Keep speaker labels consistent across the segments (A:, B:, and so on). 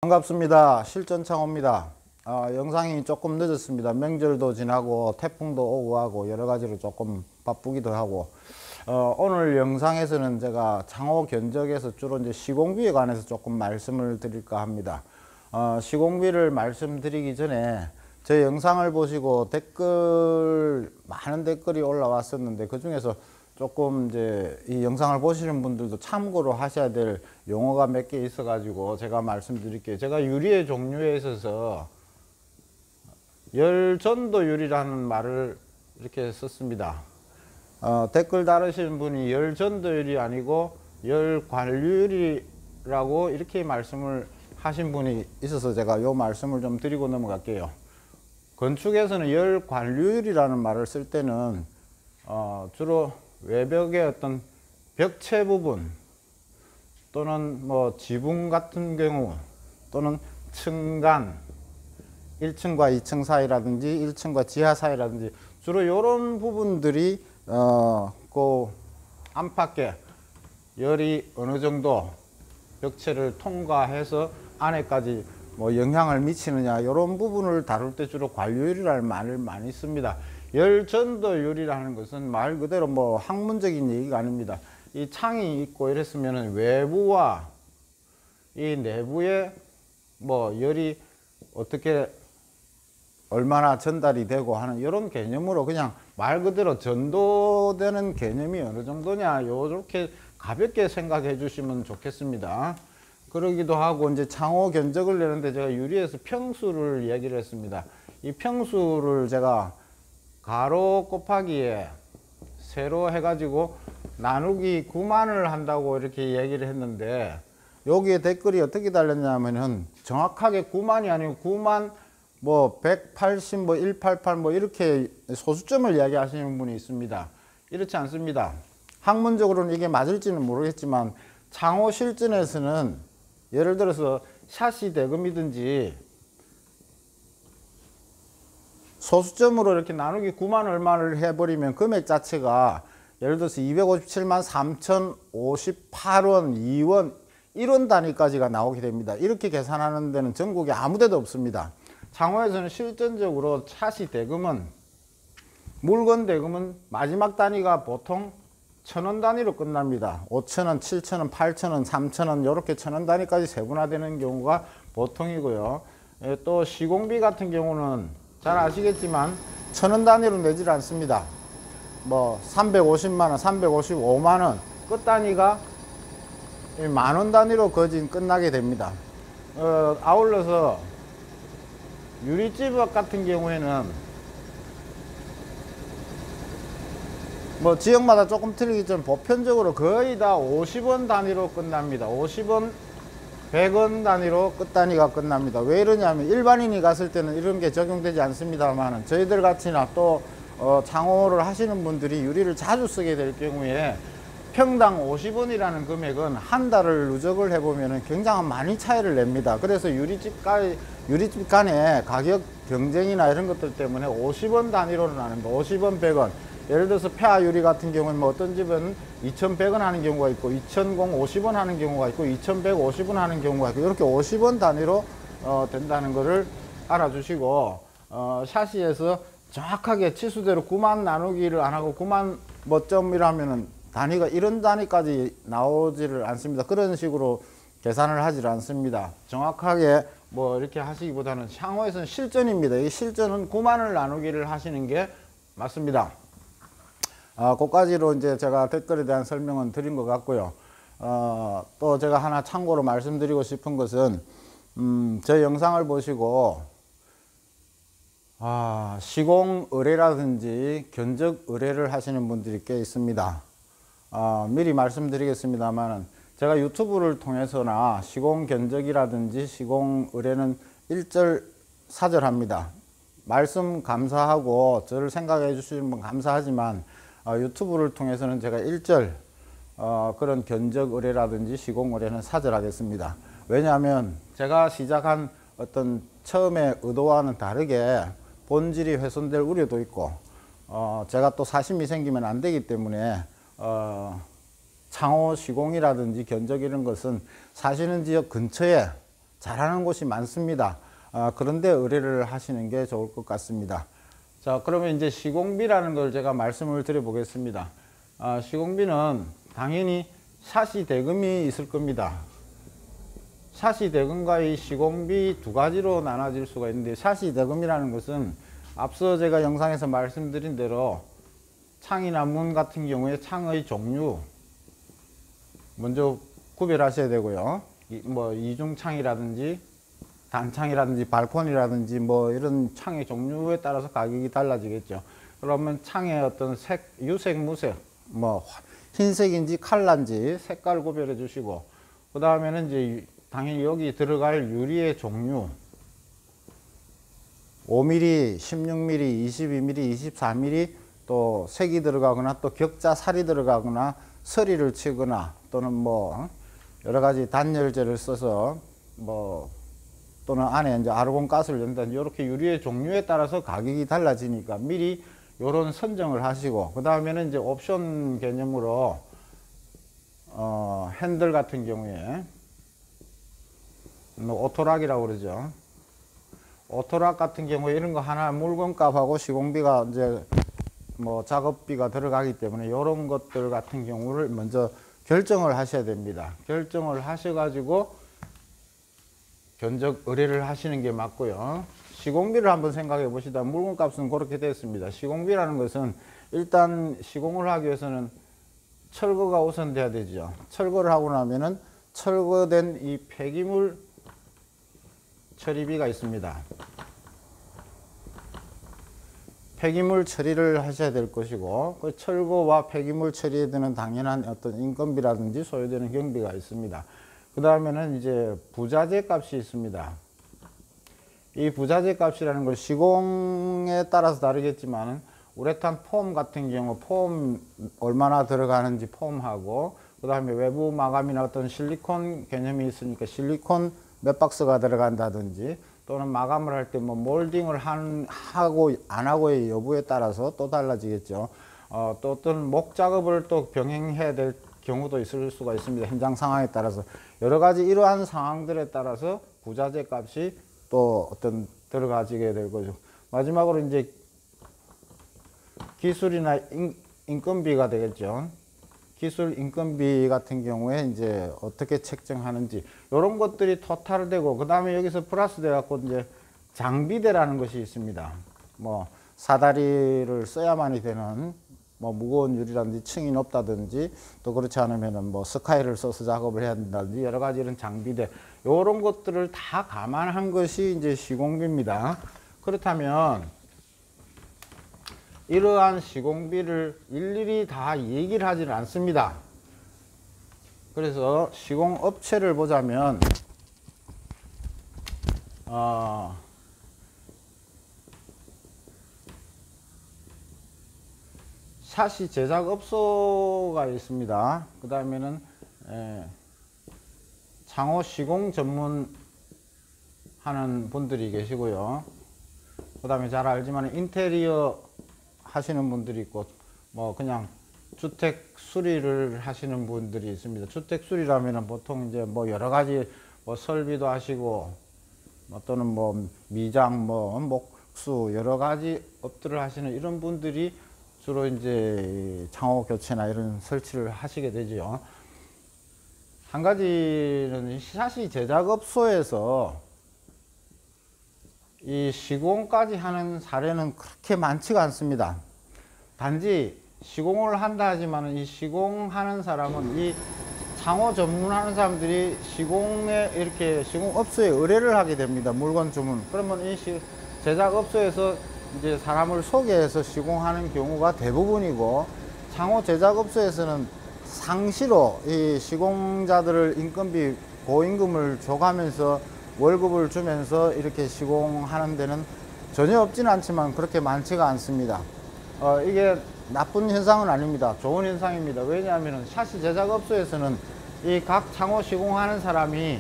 A: 반갑습니다. 실전창호입니다. 영상이 조금 늦었습니다. 명절도 지나고 태풍도 오고 하고 여러가지로 조금 바쁘기도 하고 오늘 영상에서는 제가 창호 견적에서 주로 이제 시공비에 관해서 조금 말씀을 드릴까 합니다. 시공비를 말씀드리기 전에 제 영상을 보시고 많은 댓글이 올라왔었는데 그 중에서 조금 이제 이 영상을 보시는 분들도 참고로 하셔야 될 용어가 몇 개 있어 가지고 제가 말씀드릴게요. 제가 유리의 종류에 있어서 열전도 유리라는 말을 이렇게 썼습니다. 댓글 다루시는 분이 열전도 유리 아니고 열관류유리라고 이렇게 말씀을 하신 분이 있어서 제가 요 말씀을 좀 드리고 넘어갈게요. 건축에서는 열관류유리라는 말을 쓸 때는 주로 외벽의 어떤 벽체 부분 또는 뭐 지붕 같은 경우 또는 층간 1층과 2층 사이라든지 1층과 지하 사이라든지 주로 이런 부분들이 그 안팎에 열이 어느 정도 벽체를 통과해서 안에까지 뭐 영향을 미치느냐 이런 부분을 다룰 때 주로 관류율이라는 말을 많이 씁니다. 열전도율이라는 것은 말 그대로 뭐 학문적인 얘기가 아닙니다. 이 창이 있고 이랬으면 외부와 이 내부에 뭐 열이 어떻게 얼마나 전달이 되고 하는 이런 개념으로 그냥 말 그대로 전도되는 개념이 어느 정도냐 요렇게 가볍게 생각해 주시면 좋겠습니다. 그러기도 하고 이제 창호 견적을 내는데 제가 유리에서 평수를 얘기를 했습니다. 이 평수를 제가 가로 곱하기에 세로 해가지고 나누기 9만을 한다고 이렇게 얘기를 했는데 여기에 댓글이 어떻게 달렸냐면은 정확하게 9만이 아니고 9만 뭐 180 뭐 188 뭐 이렇게 소수점을 이야기하시는 분이 있습니다. 이렇지 않습니다. 학문적으로는 이게 맞을지는 모르겠지만 창호 실전에서는 예를 들어서 샤시 대금이든지 소수점으로 이렇게 나누기 9만 얼마를 해버리면 금액 자체가 예를 들어서 257만 3058원, 2원, 1원 단위까지가 나오게 됩니다. 이렇게 계산하는 데는 전국에 아무 데도 없습니다. 창호에서는 실전적으로 샤시 대금은 물건 대금은 마지막 단위가 보통 1000원 단위로 끝납니다. 5,000원, 7,000원, 8,000원, 3,000원 이렇게 1000원 단위까지 세분화되는 경우가 보통이고요. 또 시공비 같은 경우는 잘 아시겠지만 1000원 단위로 내질 않습니다. 뭐 350만원, 355만원 끝 단위가 만원 단위로 거진 끝나게 됩니다. 아울러서 유리집 같은 경우에는 뭐 지역마다 조금 틀리겠지만 보편적으로 거의 다 50원 단위로 끝납니다. 50원 100원 단위로 끝 단위가 끝납니다. 왜 이러냐면 일반인이 갔을 때는 이런 게 적용되지 않습니다만 저희들 같이나 또 창호를 하시는 분들이 유리를 자주 쓰게 될 경우에 평당 50원이라는 금액은 한 달을 누적을 해보면 굉장히 많이 차이를 냅니다. 그래서 유리집 간의 가격 경쟁이나 이런 것들 때문에 50원 단위로 나눕니다. 50원 100원 예를 들어서 폐하 유리 같은 경우는 뭐 어떤 집은 2,100원 하는 경우가 있고 2,050원 하는 경우가 있고 2,150원 하는 경우가 있고 이렇게 50원 단위로 된다는 것을 알아주시고 샤시에서 정확하게 치수대로 9만 나누기를 안 하고 9만 뭐 점이라면은 단위가 이런 단위까지 나오지를 않습니다. 그런 식으로 계산을 하질 않습니다. 정확하게 뭐 이렇게 하시기보다는 창호에서는 실전입니다. 이 실전은 9만을 나누기를 하시는 게 맞습니다. 그까지로 이제 제가 댓글에 대한 설명은 드린 것 같고요. 또 제가 하나 참고로 말씀드리고 싶은 것은 제 영상을 보시고 시공 의뢰라든지 견적 의뢰를 하시는 분들이 꽤 있습니다. 미리 말씀드리겠습니다만 제가 유튜브를 통해서나 시공 견적이라든지 시공 의뢰는 일절사절합니다. 말씀 감사하고 저를 생각해 주시는 분 감사하지만 유튜브를 통해서는 제가 일절 그런 견적 의뢰라든지 시공 의뢰는 사절하겠습니다. 왜냐하면 제가 시작한 어떤 처음에 의도와는 다르게 본질이 훼손될 우려도 있고 제가 또 사심이 생기면 안 되기 때문에 창호 시공이라든지 견적 이런 것은 사시는 지역 근처에 잘하는 곳이 많습니다. 그런데 의뢰를 하시는 게 좋을 것 같습니다. 자, 그러면 이제 시공비라는 걸 제가 말씀을 드려보겠습니다. 시공비는 당연히 사시대금이 있을 겁니다. 사시대금과 이 시공비 두 가지로 나눠질 수가 있는데, 사시대금이라는 것은 앞서 제가 영상에서 말씀드린 대로 창이나 문 같은 경우에 창의 종류 먼저 구별하셔야 되고요. 뭐 이중창이라든지 단창이라든지 발코니라든지 뭐 이런 창의 종류에 따라서 가격이 달라지겠죠. 그러면 창의 어떤 색, 유색, 무색, 뭐 흰색인지 칼라인지 색깔 구별해 주시고, 그 다음에는 이제 당연히 여기 들어갈 유리의 종류, 5mm, 16mm, 22mm, 24mm, 또 색이 들어가거나 또 격자 살이 들어가거나 서리를 치거나 또는 뭐 여러 가지 단열재를 써서 뭐 또는 안에 이제 아르곤 가스를 연다, 이렇게 유리의 종류에 따라서 가격이 달라지니까 미리 요런 선정을 하시고, 그 다음에는 이제 옵션 개념으로 핸들 같은 경우에 뭐 오토락이라고 그러죠. 오토락 같은 경우에 이런 거 하나 물건값하고 시공비가 이제 뭐 작업비가 들어가기 때문에 이런 것들 같은 경우를 먼저 결정을 하셔야 됩니다. 결정을 하셔가지고 견적 의뢰를 하시는 게 맞고요. 시공비를 한번 생각해 보시다. 물건값은 그렇게 됐습니다. 시공비라는 것은 일단 시공을 하기 위해서는 철거가 우선 돼야 되죠. 철거를 하고 나면은 철거된 이 폐기물 처리비가 있습니다. 폐기물 처리를 하셔야 될 것이고, 그 철거와 폐기물 처리에 드는 당연한 어떤 인건비라든지 소요되는 경비가 있습니다. 그 다음에는 이제 부자재 값이 있습니다. 이 부자재 값이라는 걸 시공에 따라서 다르겠지만, 우레탄 폼 같은 경우 폼 얼마나 들어가는지 폼하고, 그 다음에 외부 마감이나 어떤 실리콘 개념이 있으니까 실리콘 몇 박스가 들어간다든지, 또는 마감을 할 때 뭐 몰딩을 하고 안 하고의 여부에 따라서 또 달라지겠죠. 또 어떤 목 작업을 또 병행해야 될 경우도 있을 수가 있습니다. 현장 상황에 따라서 여러 가지 이러한 상황들에 따라서 부자재 값이 또 어떤 들어가지게 될 거죠. 마지막으로 이제 기술이나 인건비가 되겠죠. 기술 인건비 같은 경우에 이제 어떻게 책정하는지 이런 것들이 토탈되고, 그 다음에 여기서 플러스 돼 갖고 이제 장비대라는 것이 있습니다. 뭐 사다리를 써야만이 되는 뭐 무거운 유리라든지 층이 높다든지, 또 그렇지 않으면은 뭐 스카이를 써서 작업을 해야 된다든지 여러 가지 이런 장비대, 이런 것들을 다 감안한 것이 이제 시공비입니다. 그렇다면 이러한 시공비를 일일이 다 얘기를 하지는 않습니다. 그래서 시공업체를 보자면 샤시 제작업소가 있습니다. 그 다음에는 창호 시공 전문 하는 분들이 계시고요. 그 다음에 잘 알지만 인테리어 하시는 분들이 있고, 뭐 그냥 주택 수리를 하시는 분들이 있습니다. 주택 수리라면 보통 이제 뭐 여러 가지 뭐 설비도 하시고, 뭐 또는 뭐 미장, 뭐 목수 여러 가지 업들을 하시는 이런 분들이 주로 이제 창호 교체나 이런 설치를 하시게 되죠. 한 가지는 샤시 제작업소에서 이 시공까지 하는 사례는 그렇게 많지가 않습니다. 단지 시공을 한다 하지만 이 시공하는 사람은 이 창호 전문하는 사람들이 시공에 이렇게 시공업소에 의뢰를 하게 됩니다. 물건 주문. 그러면 이 제작업소에서 이제 사람을 소개해서 시공하는 경우가 대부분이고, 창호 제작업소에서는 상시로 이 시공자들을 인건비 고임금을 줘가면서 월급을 주면서 이렇게 시공하는 데는 전혀 없지는 않지만 그렇게 많지가 않습니다. 이게 나쁜 현상은 아닙니다. 좋은 현상입니다. 왜냐하면 샤시 제작업소에서는 이 각 창호 시공하는 사람이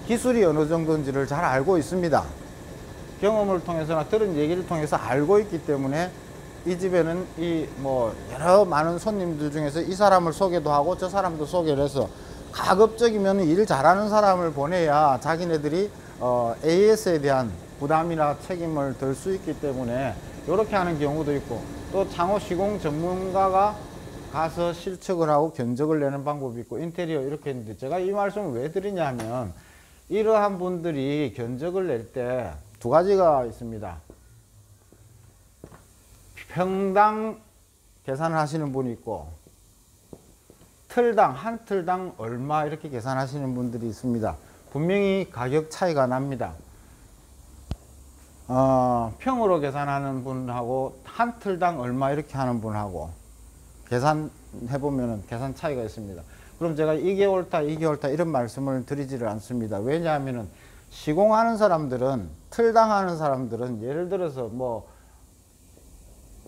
A: 기술이 어느 정도인지를 잘 알고 있습니다. 경험을 통해서나 들은 얘기를 통해서 알고 있기 때문에 이 집에는 이 뭐 여러 많은 손님들 중에서 이 사람을 소개도 하고 저 사람도 소개를 해서 가급적이면 일 잘하는 사람을 보내야 자기네들이 AS에 대한 부담이나 책임을 덜 수 있기 때문에 이렇게 하는 경우도 있고, 또 창호 시공 전문가가 가서 실측을 하고 견적을 내는 방법이 있고, 인테리어 이렇게 했는데, 제가 이 말씀을 왜 드리냐 하면, 이러한 분들이 견적을 낼 때 두 가지가 있습니다. 평당 계산을 하시는 분이 있고, 틀당, 한 틀당 얼마 이렇게 계산하시는 분들이 있습니다. 분명히 가격 차이가 납니다. 평으로 계산하는 분하고 한 틀당 얼마 이렇게 하는 분하고 계산해보면 계산 차이가 있습니다. 그럼 제가 이게 옳다 이게 옳다 이런 말씀을 드리지를 않습니다. 왜냐하면 시공하는 사람들은, 틀당 하는 사람들은 예를 들어서 뭐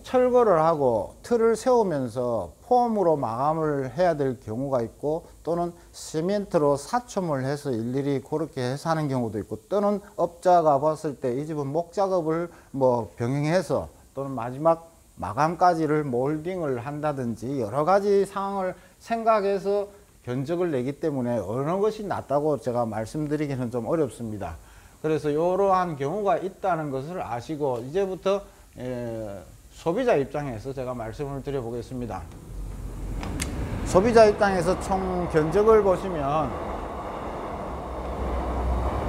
A: 철거를 하고 틀을 세우면서 폼으로 마감을 해야 될 경우가 있고, 또는 시멘트로 사첨을 해서 일일이 그렇게 해서 하는 경우도 있고, 또는 업자가 봤을 때 이 집은 목 작업을 뭐 병행해서 또는 마지막 마감까지를 몰딩을 한다든지 여러 가지 상황을 생각해서 견적을 내기 때문에 어느 것이 낫다고 제가 말씀드리기는 좀 어렵습니다. 그래서 이러한 경우가 있다는 것을 아시고, 이제부터 소비자 입장에서 제가 말씀을 드려보겠습니다. 소비자 입장에서 총 견적을 보시면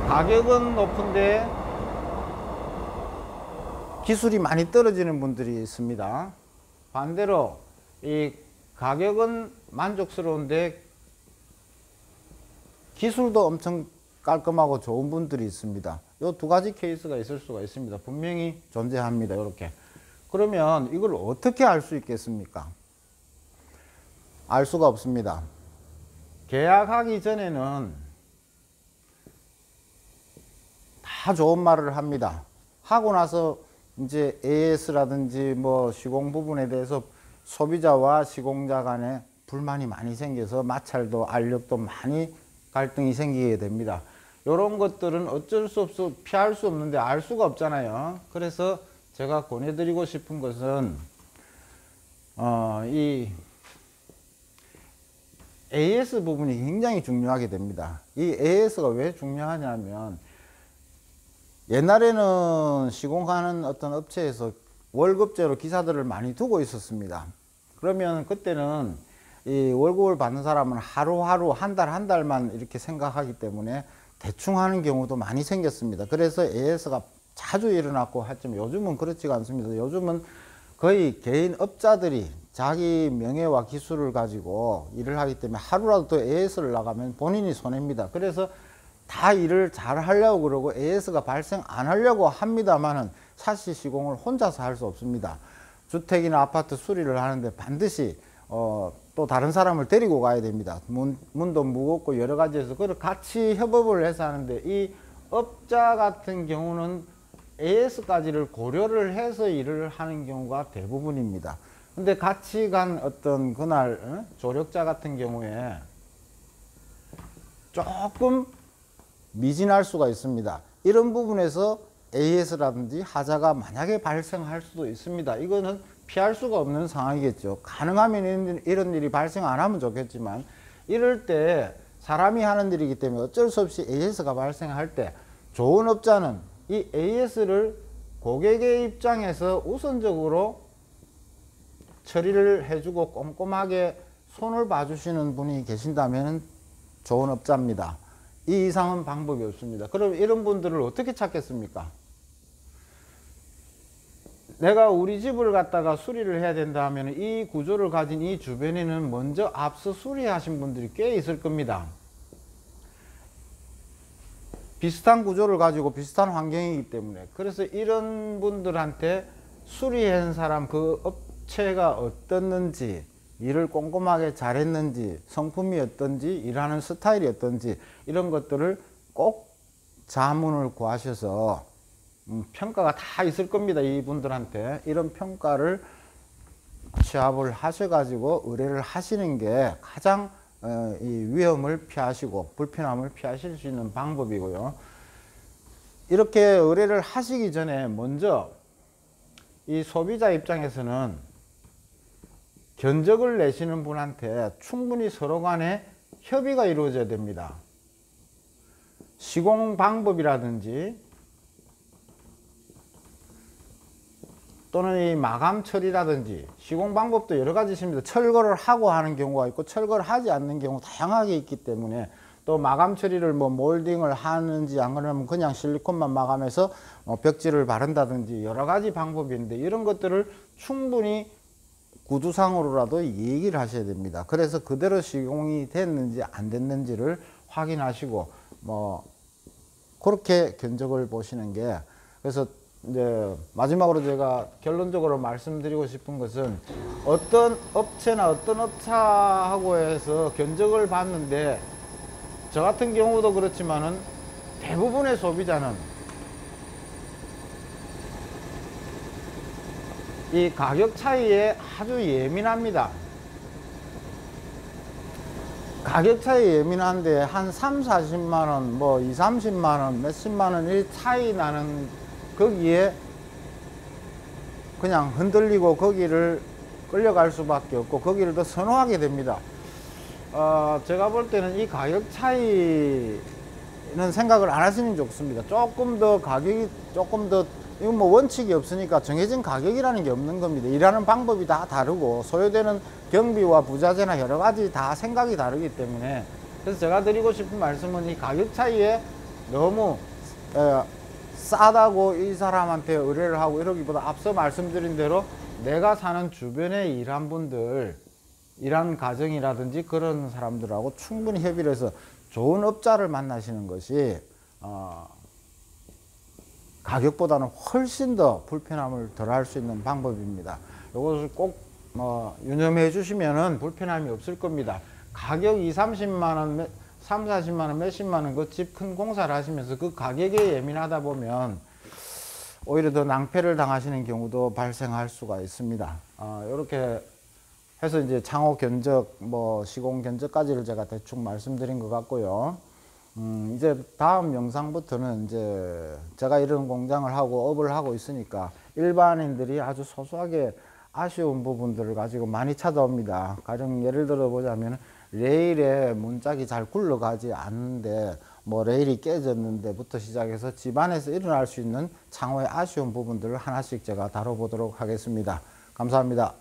A: 가격은 높은데 기술이 많이 떨어지는 분들이 있습니다. 반대로 이 가격은 만족스러운데 기술도 엄청 깔끔하고 좋은 분들이 있습니다. 이 두 가지 케이스가 있을 수가 있습니다. 분명히 존재합니다. 이렇게. 그러면 이걸 어떻게 알 수 있겠습니까? 알 수가 없습니다. 계약하기 전에는 다 좋은 말을 합니다. 하고 나서 이제 AS라든지 뭐 시공 부분에 대해서 소비자와 시공자 간에 불만이 많이 생겨서 마찰도 알력도 많이 갈등이 생기게 됩니다. 이런 것들은 어쩔 수 없어 피할 수 없는데 알 수가 없잖아요. 그래서 제가 권해드리고 싶은 것은 이 AS 부분이 굉장히 중요하게 됩니다. 이 AS가 왜 중요하냐면, 옛날에는 시공하는 어떤 업체에서 월급제로 기사들을 많이 두고 있었습니다. 그러면 그때는 이 월급을 받는 사람은 하루하루 한 달 한 달만 이렇게 생각하기 때문에 대충 하는 경우도 많이 생겼습니다. 그래서 AS가 자주 일어났고 하지만 요즘은 그렇지가 않습니다. 요즘은 거의 개인 업자들이 자기 명예와 기술을 가지고 일을 하기 때문에 하루라도 또 AS를 나가면 본인이 손해입니다. 그래서 다 일을 잘 하려고 그러고 AS가 발생 안 하려고 합니다만은 사실 시공을 혼자서 할 수 없습니다. 주택이나 아파트 수리를 하는데 반드시 또 다른 사람을 데리고 가야 됩니다. 문도 무겁고 여러 가지에서 그걸 같이 협업을 해서 하는데, 이 업자 같은 경우는 AS까지를 고려를 해서 일을 하는 경우가 대부분입니다. 근데 같이 간 어떤 그날 조력자 같은 경우에 조금 미진할 수가 있습니다. 이런 부분에서 AS라든지 하자가 만약에 발생할 수도 있습니다. 이거는 피할 수가 없는 상황이겠죠. 가능하면 이런 일이 발생 안 하면 좋겠지만, 이럴 때 사람이 하는 일이기 때문에 어쩔 수 없이 AS가 발생할 때 좋은 업자는 이 AS를 고객의 입장에서 우선적으로 처리를 해주고 꼼꼼하게 손을 봐주시는 분이 계신다면 좋은 업자입니다. 이 이상은 방법이 없습니다. 그럼 이런 분들을 어떻게 찾겠습니까? 내가 우리 집을 갖다가 수리를 해야 된다 하면 이 구조를 가진 이 주변에는 먼저 앞서 수리하신 분들이 꽤 있을 겁니다. 비슷한 구조를 가지고 비슷한 환경이기 때문에. 그래서 이런 분들한테 수리한 사람, 그 업체가 어떻는지, 일을 꼼꼼하게 잘했는지, 성품이 어떤지, 일하는 스타일이 어떤지, 이런 것들을 꼭 자문을 구하셔서 평가가 다 있을 겁니다. 이분들한테. 이런 평가를 취합을 하셔가지고 의뢰를 하시는 게 가장 이 위험을 피하시고 불편함을 피하실 수 있는 방법이고요. 이렇게 의뢰를 하시기 전에 먼저 이 소비자 입장에서는 견적을 내시는 분한테 충분히 서로 간에 협의가 이루어져야 됩니다. 시공 방법이라든지 또는 이 마감 처리라든지 시공 방법도 여러 가지 있습니다. 철거를 하고 하는 경우가 있고 철거를 하지 않는 경우 다양하게 있기 때문에 또 마감 처리를 뭐 몰딩을 하는지 안 그러면 그냥 실리콘만 마감해서 벽지를 바른다든지 여러 가지 방법이 있는데 이런 것들을 충분히 구두상으로라도 얘기를 하셔야 됩니다. 그래서 그대로 시공이 됐는지 안 됐는지를 확인하시고 뭐 그렇게 견적을 보시는 게, 그래서 이제 마지막으로 제가 결론적으로 말씀드리고 싶은 것은 어떤 업체나 어떤 업체하고 해서 견적을 받는데 저 같은 경우도 그렇지만은 대부분의 소비자는 이 가격 차이에 아주 예민합니다. 가격 차이 예민한데 한 3, 40만원, 뭐 2, 30만원, 몇십만원 이 차이 나는 거기에 그냥 흔들리고 거기를 끌려갈 수밖에 없고 거기를 더 선호하게 됩니다. 제가 볼 때는 이 가격 차이는 생각을 안 하시는 게 좋습니다. 조금 더 가격이 조금 더, 이건 뭐 원칙이 없으니까 정해진 가격이라는 게 없는 겁니다. 일하는 방법이 다 다르고 소요되는 경비와 부자재나 여러 가지 다 생각이 다르기 때문에, 그래서 제가 드리고 싶은 말씀은 이 가격 차이에 너무 싸다고 이 사람한테 의뢰를 하고 이러기보다 앞서 말씀드린 대로 내가 사는 주변에 일한 분들, 일한 가정이라든지 그런 사람들하고 충분히 협의를 해서 좋은 업자를 만나시는 것이 가격보다는 훨씬 더 불편함을 덜 할 수 있는 방법입니다. 이것을 꼭 유념해 주시면은 불편함이 없을 겁니다. 가격 2, 30만원, 3, 40만원, 몇십만원 그 집 큰 공사를 하시면서 그 가격에 예민하다 보면 오히려 더 낭패를 당하시는 경우도 발생할 수가 있습니다. 이렇게 해서 이제 창호 견적, 뭐 시공 견적까지를 제가 대충 말씀드린 것 같고요. 이제 다음 영상부터는 이제 제가 이런 공장을 하고 업을 하고 있으니까 일반인들이 아주 소소하게 아쉬운 부분들을 가지고 많이 찾아옵니다. 가령 예를 들어 보자면 레일에 문짝이 잘 굴러가지 않는데 뭐 레일이 깨졌는데부터 시작해서 집안에서 일어날 수 있는 창호의 아쉬운 부분들을 하나씩 제가 다뤄보도록 하겠습니다. 감사합니다.